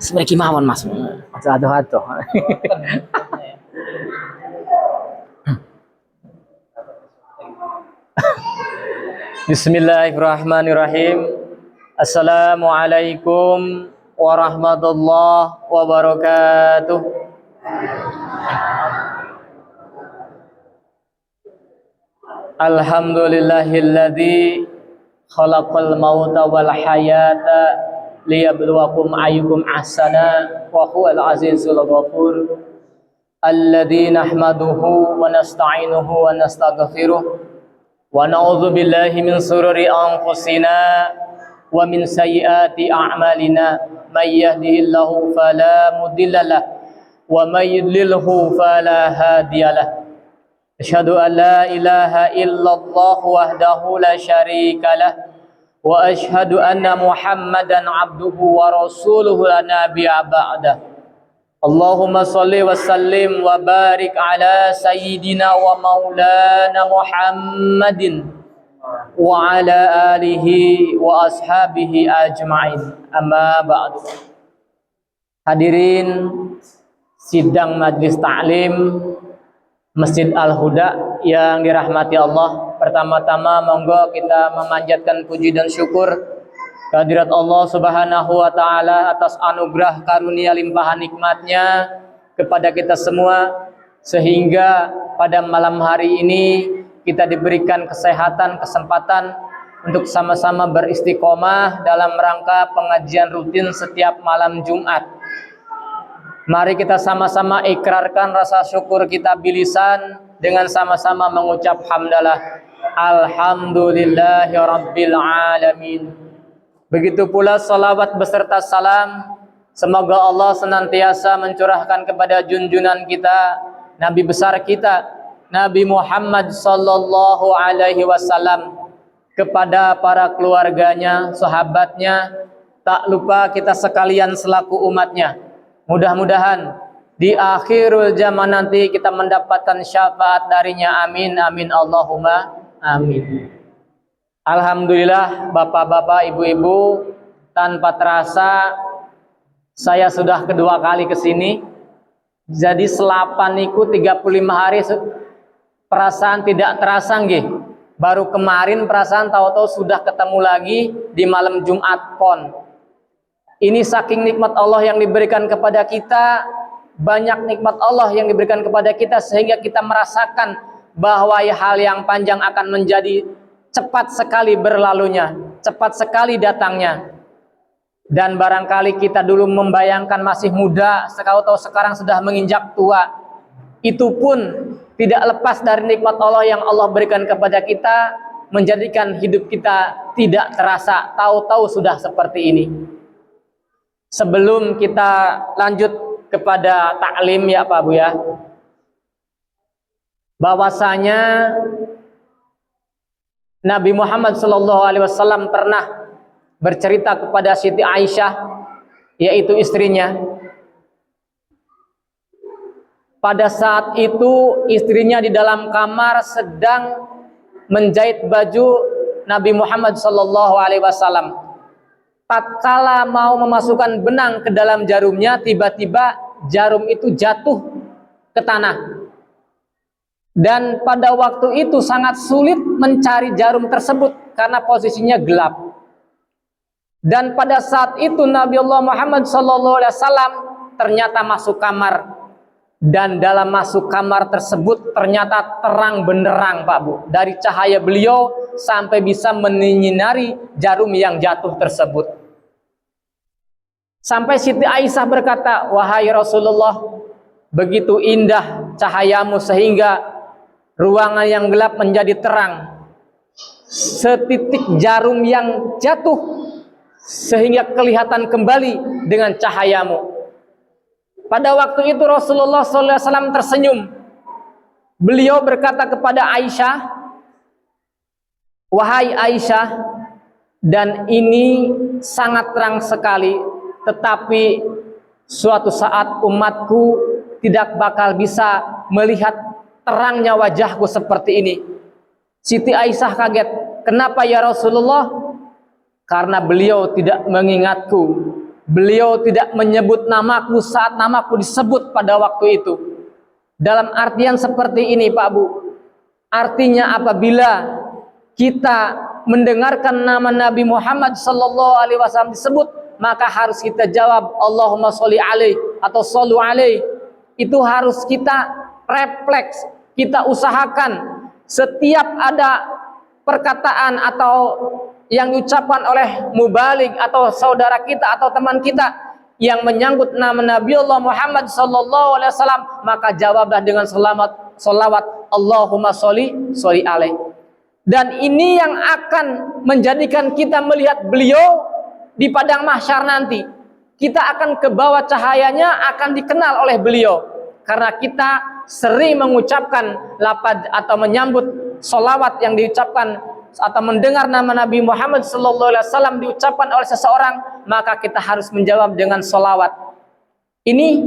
Sebenarnya mawon Mas. Aduh. Bismillahirrahmanirrahim. Assalamualaikum warahmatullahi wabarakatuh. Alhamdulillahilladzi khalaqal mauta wal hayata liyabluwakum ayyukum ahsana wa huwal azizul ghafur. Alladzi nahmaduhu wa nasta'inuhu wa nastaghfiruh wa na'udzu billahi min shururi anfusina wa min sayyiati a'malina. May yahdihillahu fala mudhillalah wa may yudlilhu fala hadiyalah. Asyhadu an la ilaha illallah wahdahu la syarikalah wa asyhadu anna Muhammadan abduhu wa rasuluhu la nabiyya ba'dah. Allahumma shalli wa sallim wa barik ala sayyidina wa maulana Muhammadin wa ala alihi wa ashabihi ajma'in. Amma ba'du. Hadirin sidang majlis ta'lim Masjid Al-Huda yang dirahmati Allah, pertama-tama monggo kita memanjatkan puji dan syukur kehadirat Allah Subhanahu wa taala atas anugerah karunia limpahan nikmatnya kepada kita semua, sehingga pada malam hari ini kita diberikan kesehatan, kesempatan untuk sama-sama beristiqomah dalam rangka pengajian rutin setiap malam Jumat. Mari kita sama-sama ikrarkan rasa syukur kita bilisan dengan sama-sama mengucap hamdalah. Alhamdulillahi rabbil alamin. Begitu pula salawat beserta salam, semoga Allah senantiasa mencurahkan kepada junjungan kita, Nabi besar kita, Nabi Muhammad sallallahu alaihi wasallam, kepada para keluarganya, sahabatnya, tak lupa kita sekalian selaku umatnya. Mudah-mudahan di akhirul zaman nanti kita mendapatkan syafaat darinya. Amin, amin, Allahumma amin. Alhamdulillah bapak-bapak, ibu-ibu, tanpa terasa saya sudah kedua kali ke sini. Jadi selapan iku 35 hari perasaan tidak terasa nggih. Baru kemarin perasaan tahu-tahu sudah ketemu lagi di malam Jumat Pon. Ini saking nikmat Allah yang diberikan kepada kita, banyak nikmat Allah yang diberikan kepada kita sehingga kita merasakan bahwa hal yang panjang akan menjadi cepat sekali berlalunya, cepat sekali datangnya. Dan barangkali kita dulu membayangkan masih muda, sekarang sudah menginjak tua. Itu pun tidak lepas dari nikmat Allah yang Allah berikan kepada kita, menjadikan hidup kita tidak terasa, tahu-tahu sudah seperti ini. Sebelum kita lanjut kepada taklim ya Pak Bu ya, bahwasanya Nabi Muhammad SAW pernah bercerita kepada Siti Aisyah, yaitu istrinya. Pada saat itu istrinya di dalam kamar sedang menjahit baju Nabi Muhammad SAW. Tatkala mau memasukkan benang ke dalam jarumnya, tiba-tiba jarum itu jatuh ke tanah. Dan pada waktu itu sangat sulit mencari jarum tersebut karena posisinya gelap. Dan pada saat itu Nabi Allah Muhammad SAW ternyata masuk kamar. Dan dalam masuk kamar tersebut ternyata terang benderang Pak Bu. Dari cahaya beliau sampai bisa menyinari jarum yang jatuh tersebut. Sampai Siti Aisyah berkata, wahai Rasulullah, begitu indah cahayamu sehingga ruangan yang gelap menjadi terang. Setitik jarum yang jatuh sehingga kelihatan kembali dengan cahayamu. Pada waktu itu Rasulullah SAW tersenyum. Beliau berkata kepada Aisyah, wahai Aisyah, dan ini sangat terang sekali, tetapi suatu saat umatku tidak bakal bisa melihat terangnya wajahku seperti ini. Siti Aisyah kaget. Kenapa ya Rasulullah? Karena beliau tidak mengingatku Beliau tidak menyebut namaku saat namaku disebut pada waktu itu. Dalam artian seperti ini Pak Bu. Artinya apabila kita mendengarkan nama Nabi Muhammad sallallahu alaihi wasallam disebut, maka harus kita jawab Allahumma sholli alaihi atau shollu alaihi. Itu harus kita refleks, kita usahakan setiap ada perkataan atau yang diucapkan oleh mubalig atau saudara kita atau teman kita yang menyangkut nama Nabi Allah Muhammad sallallahu alaihi wasallam, maka jawablah dengan salawat Allahumma sholli alaihi. Dan ini yang akan menjadikan kita melihat beliau di padang mahsyar nanti. Kita akan ke bawah cahayanya, akan dikenal oleh beliau karena kita sering mengucapkan lafaz atau menyambut salawat yang diucapkan atau mendengar nama Nabi Muhammad SAW diucapkan oleh seseorang, maka kita harus menjawab dengan sholawat. Ini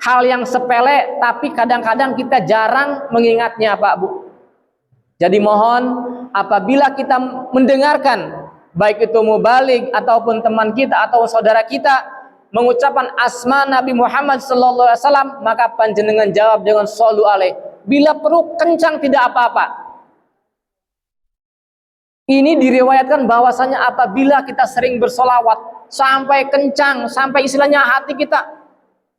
hal yang sepele, tapi kadang-kadang kita jarang mengingatnya Pak Bu. Jadi mohon apabila kita mendengarkan, baik itu mubalig ataupun teman kita atau saudara kita mengucapkan asma Nabi Muhammad SAW, maka panjenengan jawab dengan shollu alaih. Bila perlu kencang tidak apa-apa. Ini diriwayatkan bahwasanya apabila kita sering bersolawat sampai kencang, sampai istilahnya hati kita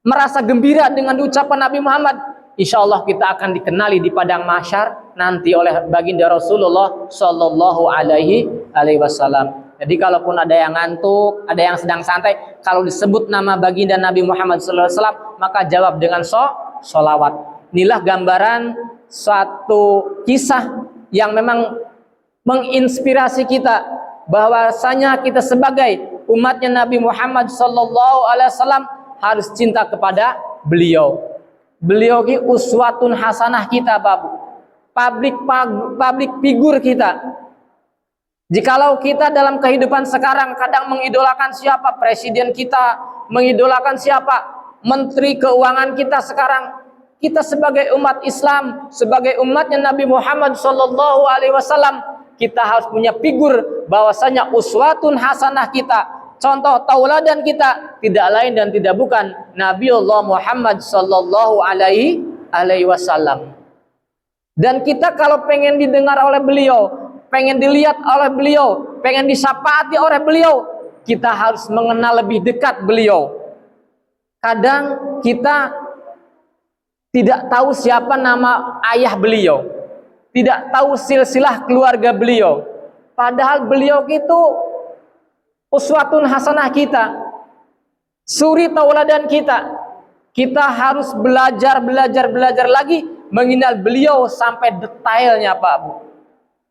merasa gembira dengan ucapan Nabi Muhammad, insya Allah kita akan dikenali di padang mahsyar nanti oleh baginda Rasulullah Sallallahu Alaihi Wasallam. Jadi kalaupun ada yang ngantuk, ada yang sedang santai, kalau disebut nama baginda Nabi Muhammad Sallallahu Alaihi Wasallam, maka jawab dengan sholawat. Inilah gambaran suatu kisah yang memang menginspirasi kita bahwasanya kita sebagai umatnya Nabi Muhammad sallallahu alaihi wasallam harus cinta kepada beliau. Beliau ini uswatun hasanah kita, Bapak. Public figure kita. Jikalau kita dalam kehidupan sekarang kadang mengidolakan siapa presiden kita, mengidolakan siapa menteri keuangan kita sekarang, kita sebagai umat Islam, sebagai umatnya Nabi Muhammad sallallahu alaihi wasallam, kita harus punya figur bahwasanya uswatun hasanah kita, contoh tauladan kita tidak lain dan tidak bukan Nabi Allah Muhammad sallallahu alaihi wasallam. Dan kita kalau pengen didengar oleh beliau, pengen dilihat oleh beliau, pengen disapaati oleh beliau, kita harus mengenal lebih dekat beliau. Kadang kita tidak tahu siapa nama ayah beliau, tidak tahu silsilah keluarga beliau. Padahal beliau itu uswatun hasanah kita, suri tauladan kita. Kita harus belajar lagi mengenal beliau sampai detailnya Pak Bu.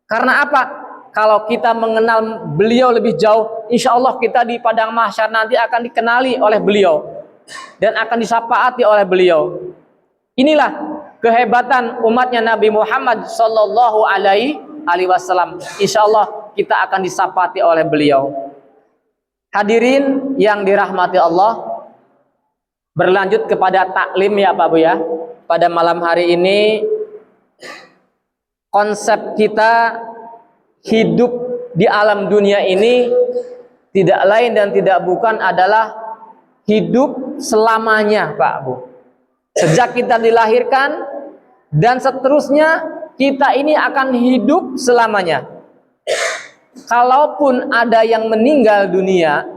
Karena apa? Kalau kita mengenal beliau lebih jauh, insya Allah kita di padang mahsyar nanti akan dikenali oleh beliau dan akan disapaati oleh beliau. Inilah kehebatan umatnya Nabi Muhammad sallallahu alaihi wasallam. Insyaallah kita akan disapati oleh beliau. Hadirin yang dirahmati Allah, berlanjut kepada taklim ya Pak Bu ya. Pada malam hari ini konsep kita hidup di alam dunia ini tidak lain dan tidak bukan adalah hidup selamanya Pak Bu. Sejak kita dilahirkan dan seterusnya kita ini akan hidup selamanya. Kalaupun ada yang meninggal dunia,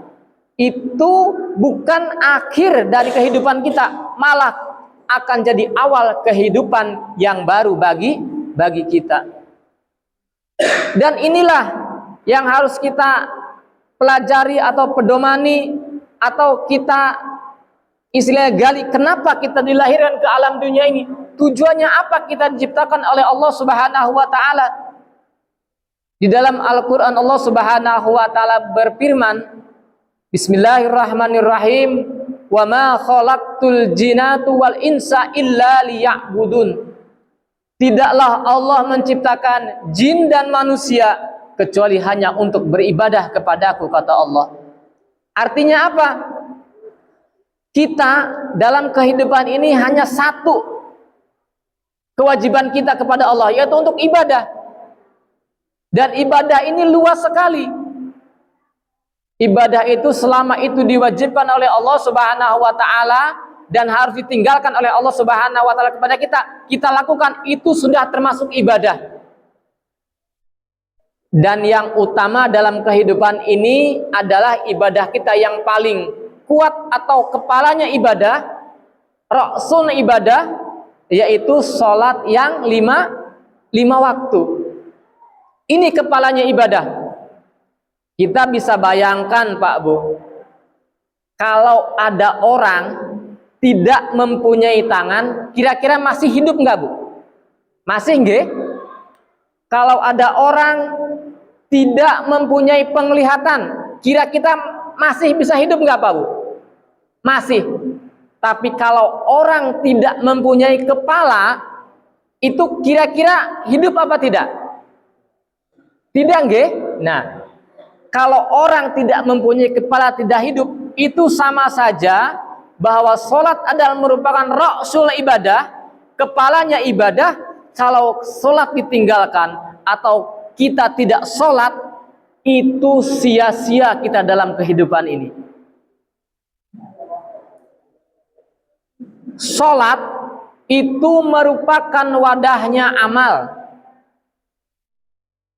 itu bukan akhir dari kehidupan kita, malah akan jadi awal kehidupan yang baru bagi kita. Dan inilah yang harus kita pelajari atau pedomani atau kita istilahnya gali, kenapa kita dilahirkan ke alam dunia ini, tujuannya apa kita diciptakan oleh Allah Subhanahu wa taala. Di dalam Al-Qur'an Allah Subhanahu wa taala berfirman, Bismillahirrahmanirrahim, wa ma khalaqtul jinata wal insa illa liya'budun. Tidaklah Allah menciptakan jin dan manusia kecuali hanya untuk beribadah kepadaku, kata Allah. Artinya apa? Kita dalam kehidupan ini hanya satu kewajiban kita kepada Allah, yaitu untuk ibadah. Dan ibadah ini luas sekali. Ibadah itu selama itu diwajibkan oleh Allah Subhanahu wa taala dan harus ditinggalkan oleh Allah Subhanahu wa taala kepada kita, kita lakukan, itu sudah termasuk ibadah. Dan yang utama dalam kehidupan ini adalah ibadah kita yang paling kuat atau kepalanya ibadah, rasul ibadah, yaitu sholat yang lima waktu. Ini kepalanya ibadah. Kita bisa bayangkan Pak Bu, kalau ada orang tidak mempunyai tangan, kira-kira masih hidup nggak Bu? Masih nggih? Kalau ada orang tidak mempunyai penglihatan, kira-kira masih bisa hidup nggak Pak Bu? Masih. Tapi kalau orang tidak mempunyai kepala, itu kira-kira hidup apa tidak? Tidak nggih? Nah, kalau orang tidak mempunyai kepala tidak hidup, itu sama saja bahwa sholat adalah merupakan rasul ibadah, kepalanya ibadah. Kalau sholat ditinggalkan atau kita tidak sholat, itu sia-sia kita dalam kehidupan ini. Sholat itu merupakan wadahnya amal.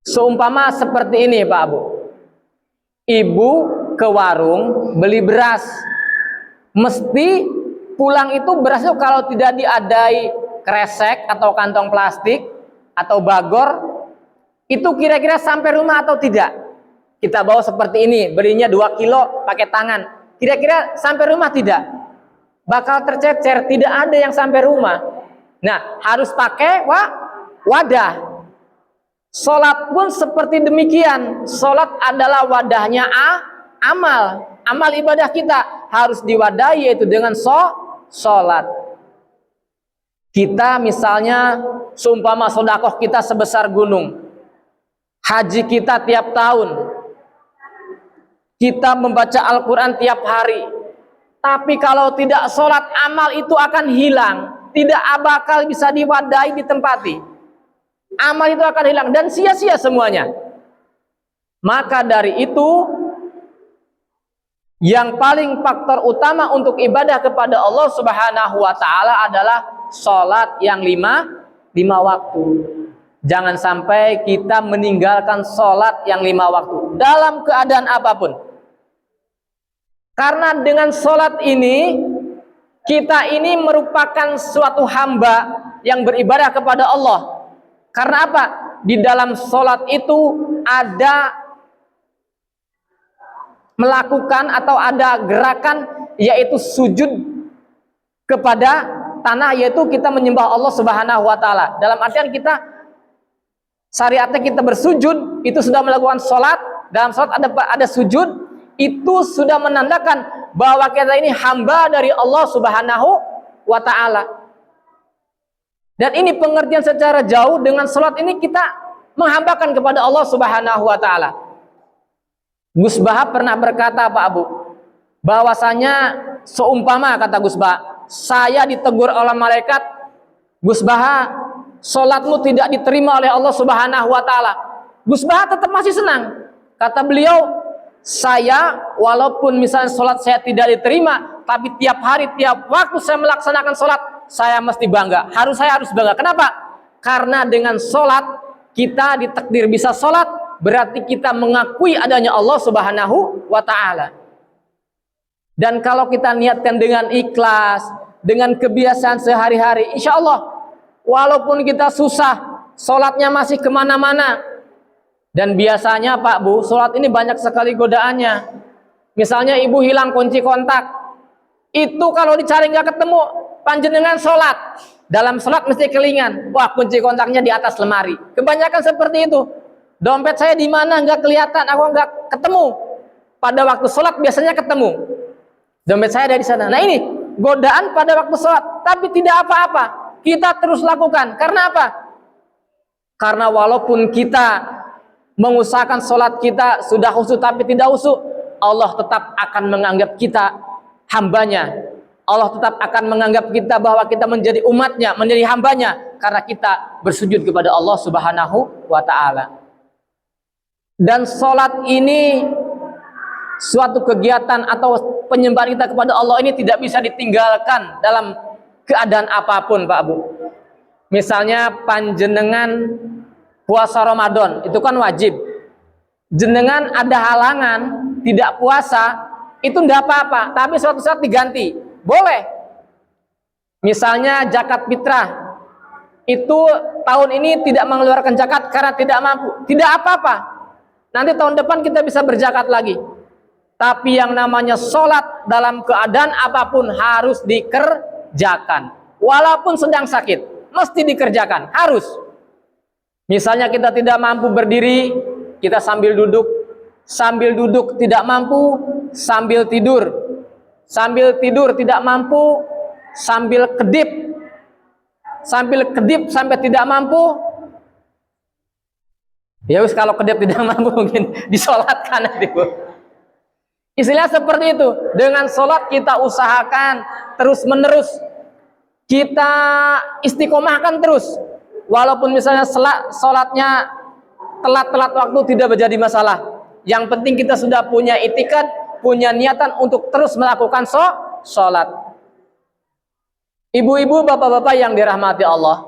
Seumpama seperti ini Pak Abu, ibu ke warung beli beras, mesti pulang itu berasnya kalau tidak diadai kresek atau kantong plastik atau bagor, itu kira-kira sampai rumah atau tidak? Kita bawa seperti ini, belinya 2 kilo pakai tangan, kira-kira sampai rumah tidak? Bakal tercecer, tidak ada yang sampai rumah. Nah, harus pakai wadah. Sholat pun seperti demikian. Sholat adalah wadahnya amal ibadah kita, harus diwadahi yaitu dengan sholat. Kita misalnya seumpama sedekah kita sebesar gunung, haji kita tiap tahun, kita membaca Al-Quran tiap hari, tapi kalau tidak sholat, amal itu akan hilang, tidak bakal bisa diwadahi, ditempati. Amal itu akan hilang dan sia-sia semuanya. Maka dari itu, yang paling faktor utama untuk ibadah kepada Allah Subhanahu wa taala adalah sholat yang lima waktu. Jangan sampai kita meninggalkan sholat yang 5 waktu dalam keadaan apapun. Karena dengan sholat ini, kita ini merupakan suatu hamba yang beribadah kepada Allah. Karena apa? Di dalam sholat itu ada melakukan atau ada gerakan, yaitu sujud kepada tanah, yaitu kita menyembah Allah Subhanahu wa taala. Dalam artian kita syariatnya kita bersujud, itu sudah melakukan sholat. Dalam sholat ada sujud, itu sudah menandakan bahwa kita ini hamba dari Allah Subhanahu wa taala. Dan ini pengertian secara jauh, dengan sholat ini kita menghambakan kepada Allah Subhanahu wa taala. Gus Baha pernah berkata Pak Abu, bahwasanya seumpama, kata Gus Baha, saya ditegur oleh malaikat, Gus Baha, sholatmu tidak diterima oleh Allah Subhanahu wa taala. Gus Baha tetap masih senang. Kata beliau, saya walaupun misalnya sholat saya tidak diterima, tapi tiap hari, tiap waktu saya melaksanakan sholat, saya mesti bangga. Saya harus bangga. Kenapa? Karena dengan sholat kita ditakdir bisa sholat, berarti kita mengakui adanya Allah Subhanahu wa ta'ala. Dan kalau kita niatkan dengan ikhlas, dengan kebiasaan sehari-hari, insya Allah walaupun kita susah, sholatnya masih kemana-mana. Dan biasanya Pak Bu, sholat ini banyak sekali godaannya. Misalnya ibu hilang kunci kontak, itu kalau dicari nggak ketemu, panjenengan sholat, dalam sholat mesti kelingan, wah kunci kontaknya di atas lemari. Kebanyakan seperti itu. Dompet saya di mana nggak kelihatan, aku nggak ketemu. Pada waktu sholat biasanya ketemu, dompet saya ada di sana. Nah ini godaan pada waktu sholat, tapi tidak apa-apa, kita terus lakukan. Karena apa? Karena walaupun kita mengusahakan sholat kita sudah khusyuk tapi tidak khusyuk, Allah tetap akan menganggap kita hambanya. Allah tetap akan menganggap kita bahwa kita menjadi umatnya, menjadi hambanya, karena kita bersujud kepada Allah Subhanahu wa ta'ala. Dan sholat ini suatu kegiatan atau penyembahan kita kepada Allah ini tidak bisa ditinggalkan dalam keadaan apapun, Pak Bu. Misalnya panjenengan puasa Ramadan, itu kan wajib. Jenengan ada halangan, tidak puasa, itu tidak apa-apa, tapi suatu saat diganti, boleh. Misalnya zakat fitrah, itu tahun ini tidak mengeluarkan zakat karena tidak mampu, tidak apa-apa. Nanti tahun depan kita bisa berzakat lagi. Tapi yang namanya sholat dalam keadaan apapun harus dikerjakan. Walaupun sedang sakit, mesti dikerjakan, harus. Misalnya kita tidak mampu berdiri, kita sambil duduk. Sambil duduk tidak mampu, sambil tidur. Sambil tidur tidak mampu, sambil kedip. Sambil kedip sampai tidak mampu. Ya wis, kalau kedip tidak mampu mungkin disolatkan nanti, Bu. Istilah seperti itu. Dengan sholat kita usahakan terus menerus, kita istiqomahkan terus. Walaupun misalnya sholatnya telat-telat waktu tidak menjadi masalah. Yang penting kita sudah punya itikad, punya niatan untuk terus melakukan sholat. Ibu-ibu, bapak-bapak yang dirahmati Allah,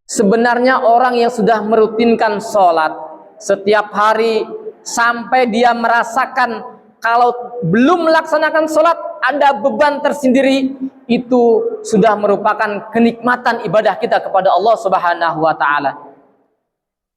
sebenarnya orang yang sudah merutinkan sholat setiap hari sampai dia merasakan kalau belum melaksanakan sholat ada beban tersendiri, itu sudah merupakan kenikmatan ibadah kita kepada Allah Subhanahu wa Ta'ala.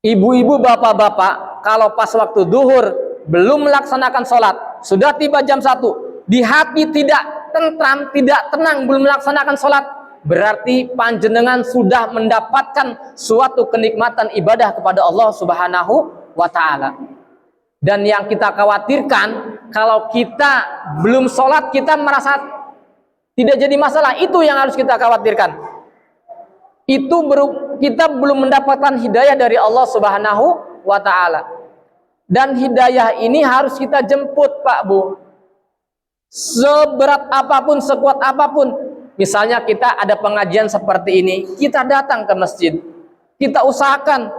Ibu-ibu, bapak-bapak, kalau pas waktu duhur belum melaksanakan sholat, sudah tiba jam 1, di hati tidak tentram, tidak tenang, belum melaksanakan sholat, berarti panjenengan sudah mendapatkan suatu kenikmatan ibadah kepada Allah Subhanahu wa Ta'ala. Dan yang kita khawatirkan, kalau kita belum sholat kita merasa tidak jadi masalah, itu yang harus kita khawatirkan. Itu kita belum mendapatkan hidayah dari Allah Subhanahu wa Ta'ala. Dan hidayah ini harus kita jemput, Pak Bu. Seberat apapun, sekuat apapun. Misalnya kita ada pengajian seperti ini, kita datang ke masjid. Kita usahakan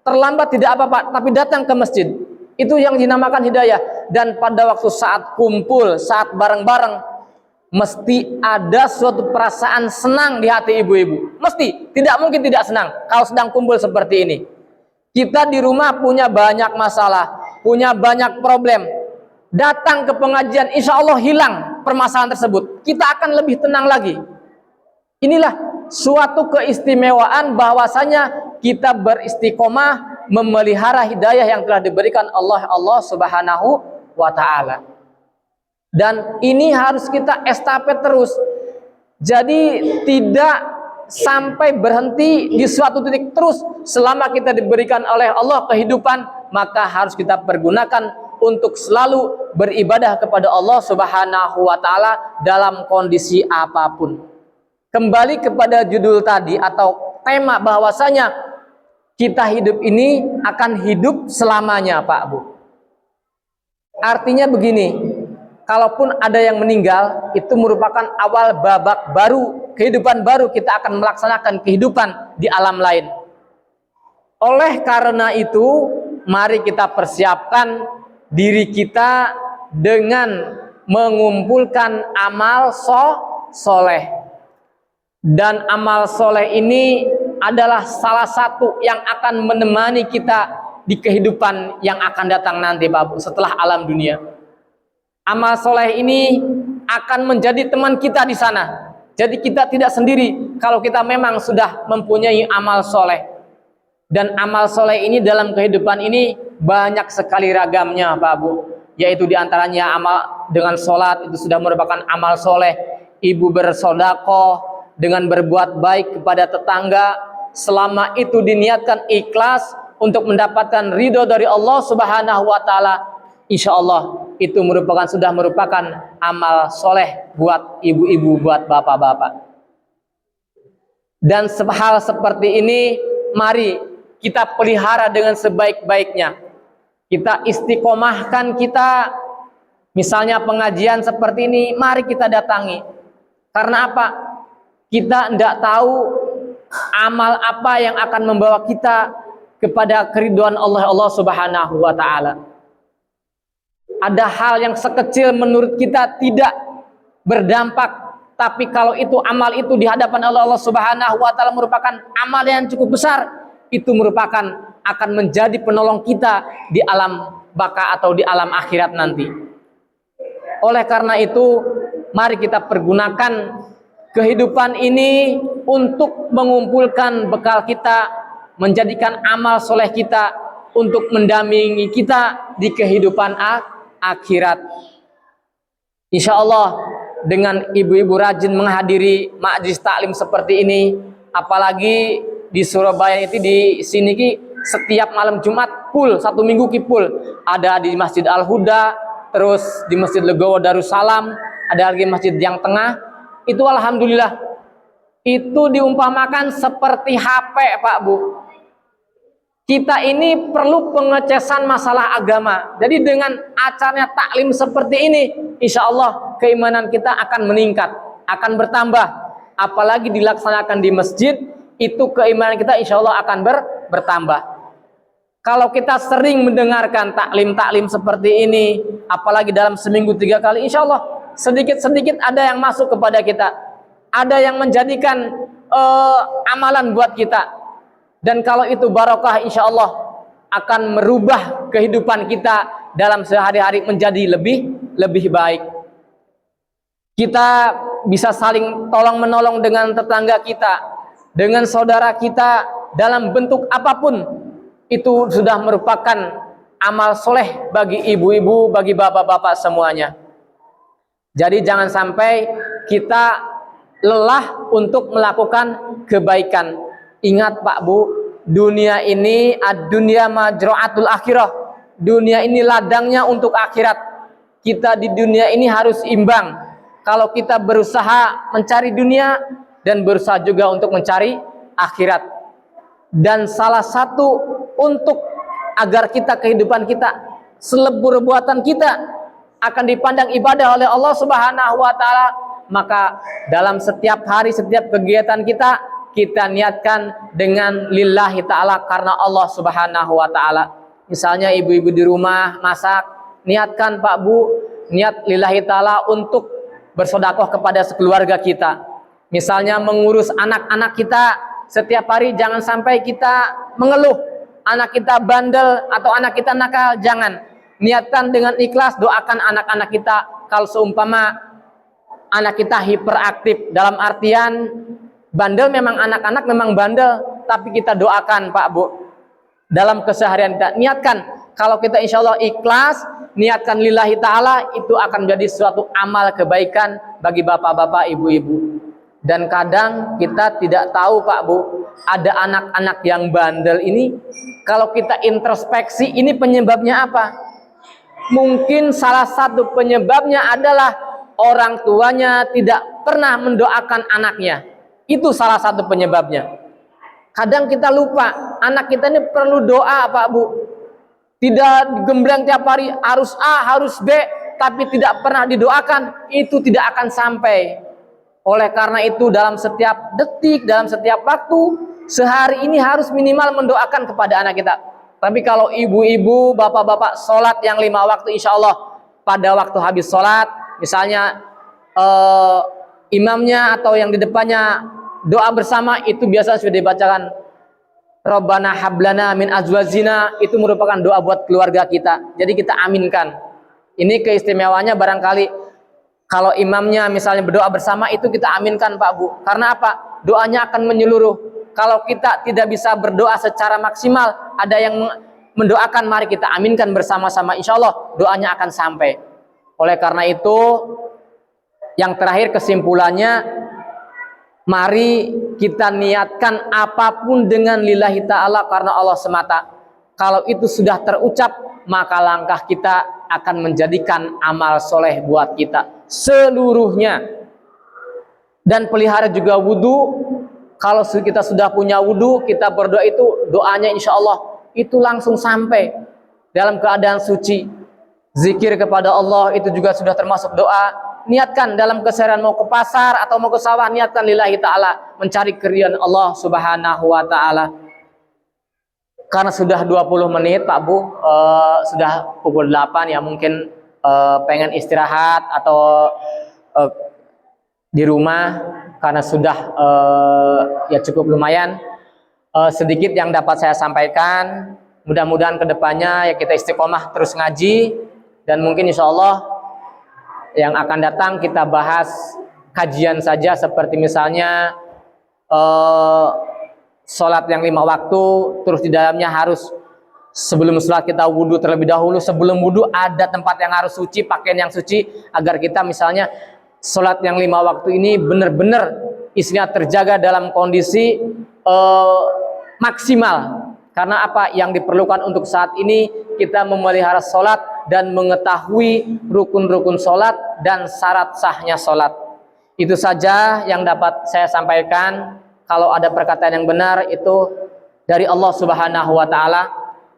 terlambat tidak apa-apa, tapi datang ke masjid. Itu yang dinamakan hidayah. Dan pada waktu saat kumpul, saat bareng-bareng, mesti ada suatu perasaan senang di hati ibu-ibu. Mesti, tidak mungkin tidak senang kalau sedang kumpul seperti ini. Kita di rumah punya banyak masalah, punya banyak problem. Datang ke pengajian, insya Allah hilang permasalahan tersebut. Kita akan lebih tenang lagi. Inilah suatu keistimewaan bahwasanya kita beristiqomah memelihara hidayah yang telah diberikan Allah Subhanahu wa Ta'ala. Dan ini harus kita estafet terus. Jadi tidak sampai berhenti di suatu titik terus. Selama kita diberikan oleh Allah kehidupan, maka harus kita pergunakan untuk selalu beribadah kepada Allah Subhanahu wa Ta'ala dalam kondisi apapun. Kembali kepada judul tadi atau tema bahwasanya kita hidup ini akan hidup selamanya, Pak Bu. Artinya begini, kalaupun ada yang meninggal, itu merupakan awal babak baru, kehidupan baru, kita akan melaksanakan kehidupan di alam lain. Oleh karena itu, mari kita persiapkan diri kita dengan mengumpulkan amal soleh. Dan amal soleh ini adalah salah satu yang akan menemani kita di kehidupan yang akan datang nanti, Bapak, setelah alam dunia. Amal soleh ini akan menjadi teman kita di sana. Jadi kita tidak sendiri kalau kita memang sudah mempunyai amal soleh. Dan amal soleh ini dalam kehidupan ini banyak sekali ragamnya, Pak Bu. Yaitu diantaranya amal dengan sholat, itu sudah merupakan amal soleh. Ibu bersodakoh dengan berbuat baik kepada tetangga, selama itu diniatkan ikhlas untuk mendapatkan ridho dari Allah Subhanahu wa Ta'ala, insya Allah itu sudah merupakan amal soleh buat ibu-ibu, buat bapak-bapak. Dan hal seperti ini mari kita pelihara dengan sebaik-baiknya. Kita istiqomahkan, kita misalnya pengajian seperti ini, mari kita datangi. Karena apa? Kita tidak tahu amal apa yang akan membawa kita kepada keridhaan Allah Subhanahu wa Ta'ala. Ada hal yang sekecil menurut kita tidak berdampak, tapi kalau itu amal itu di hadapan Allah Subhanahu wa taala merupakan amal yang cukup besar, itu merupakan akan menjadi penolong kita di alam baka atau di alam akhirat nanti. Oleh karena itu, mari kita pergunakan kehidupan ini untuk mengumpulkan bekal kita, menjadikan amal soleh kita untuk mendampingi kita di kehidupan akhirat. Insya Allah dengan ibu-ibu rajin menghadiri majlis taklim seperti ini, apalagi di Surabaya itu di sini ki setiap malam Jumat full, 1 minggu ki full, ada di Masjid Al Huda, terus di Masjid Legowo Darussalam, ada lagi masjid yang tengah. Itu alhamdulillah, itu diumpamakan seperti HP Pak Bu. Kita ini perlu pengecasan masalah agama. Jadi dengan acaranya taklim seperti ini, insya Allah keimanan kita akan meningkat, akan bertambah. Apalagi dilaksanakan di masjid, itu keimanan kita insya Allah akan bertambah. Kalau kita sering mendengarkan taklim-taklim seperti ini, apalagi dalam seminggu 3 kali, insya Allah sedikit-sedikit ada yang masuk kepada kita, ada yang menjadikan amalan buat kita. Dan kalau itu barokah, insya Allah akan merubah kehidupan kita dalam sehari-hari menjadi lebih baik. Kita bisa saling tolong menolong dengan tetangga kita, dengan saudara kita dalam bentuk apapun. Itu sudah merupakan amal soleh bagi ibu-ibu, bagi bapak-bapak semuanya. Jadi jangan sampai kita lelah untuk melakukan kebaikan. Ingat Pak Bu, dunia ini ad-dunya majra'atul akhirah. Dunia ini ladangnya untuk akhirat. Kita di dunia ini harus imbang. Kalau kita berusaha mencari dunia dan berusaha juga untuk mencari akhirat. Dan salah satu untuk agar kita kehidupan kita, selebur perbuatan kita akan dipandang ibadah oleh Allah Subhanahu wa taala, maka dalam setiap hari, setiap kegiatan kita niatkan dengan lillahi ta'ala, karena Allah Subhanahu wa ta'ala. Misalnya ibu-ibu di rumah masak, niatkan Pak Bu, niat lillahi ta'ala untuk bersedekah kepada sekeluarga kita. Misalnya mengurus anak-anak kita, setiap hari jangan sampai kita mengeluh anak kita bandel atau anak kita nakal, jangan. Niatkan dengan ikhlas, doakan anak-anak kita. Kalau seumpama anak kita hiperaktif, dalam artian bandel, memang anak-anak memang bandel, tapi kita doakan Pak Bu, dalam keseharian kita niatkan, kalau kita insya Allah ikhlas, niatkan lillahi ta'ala, itu akan menjadi suatu amal kebaikan bagi bapak-bapak, ibu-ibu. Dan kadang kita tidak tahu Pak Bu, ada anak-anak yang bandel ini, kalau kita introspeksi, ini penyebabnya apa? Mungkin salah satu penyebabnya adalah orang tuanya tidak pernah mendoakan anaknya. Itu salah satu penyebabnya. Kadang kita lupa, anak kita ini perlu doa Pak Bu. Tidak gembreng tiap hari, harus A, harus B, tapi tidak pernah didoakan, itu tidak akan sampai. Oleh karena itu dalam setiap detik, dalam setiap waktu, sehari ini harus minimal mendoakan kepada anak kita. Tapi kalau ibu-ibu, bapak-bapak sholat yang 5 waktu, insya Allah pada waktu habis sholat, misalnya imamnya atau yang di depannya doa bersama, itu biasa sudah dibacakan Rabbana hablana min azwajina, itu merupakan doa buat keluarga kita. Jadi kita aminkan. Ini keistimewaannya barangkali kalau imamnya misalnya berdoa bersama, itu kita aminkan Pak Bu. Karena apa? Doanya akan menyeluruh. Kalau kita tidak bisa berdoa secara maksimal, ada yang mendoakan, mari kita aminkan bersama-sama, insya Allah doanya akan sampai. Oleh karena itu, yang terakhir kesimpulannya, mari kita niatkan apapun dengan lillahi ta'ala, karena Allah semata. Kalau itu sudah terucap, maka langkah kita akan menjadikan amal soleh buat kita seluruhnya. Dan pelihara juga wudhu. Kalau kita sudah punya wudhu, kita berdoa, itu doanya insya Allah itu langsung sampai dalam keadaan suci. Zikir kepada Allah itu juga sudah termasuk doa. Niatkan dalam keseharian, mau ke pasar atau mau ke sawah, niatkan lillahi ta'ala, mencari keridhaan Allah Subhanahu wa ta'ala. karena sudah 20 menit Pak Bu, sudah pukul 8 ya, mungkin pengen istirahat atau di rumah karena sudah ya cukup lumayan. Sedikit yang dapat saya sampaikan, mudah-mudahan kedepannya ya kita istiqomah terus ngaji, dan mungkin insya Allah yang akan datang kita bahas kajian saja, seperti misalnya sholat yang 5 waktu, terus di dalamnya harus sebelum sholat kita wudhu terlebih dahulu, sebelum wudhu ada tempat yang harus suci, pakaian yang suci, agar kita misalnya sholat yang 5 waktu ini benar-benar isinya terjaga dalam kondisi maksimal. Karena apa yang diperlukan untuk saat ini, kita memelihara sholat dan mengetahui rukun-rukun sholat dan syarat sahnya sholat. Itu saja yang dapat saya sampaikan. Kalau ada perkataan yang benar itu dari Allah Subhanahu wa Ta'ala.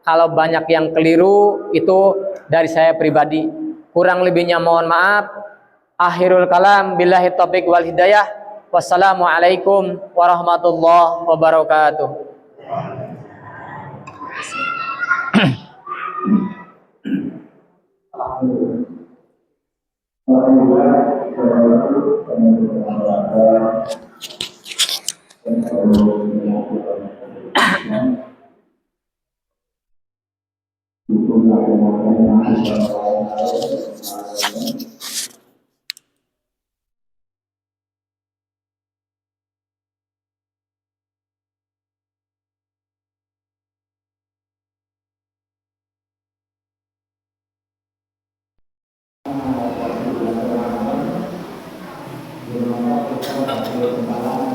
Kalau banyak yang keliru itu dari saya pribadi. Kurang lebihnya mohon maaf. Akhirul kalam, billahi taufiq wal hidayah. Wassalamualaikum warahmatullahi wabarakatuh. Terima kasih.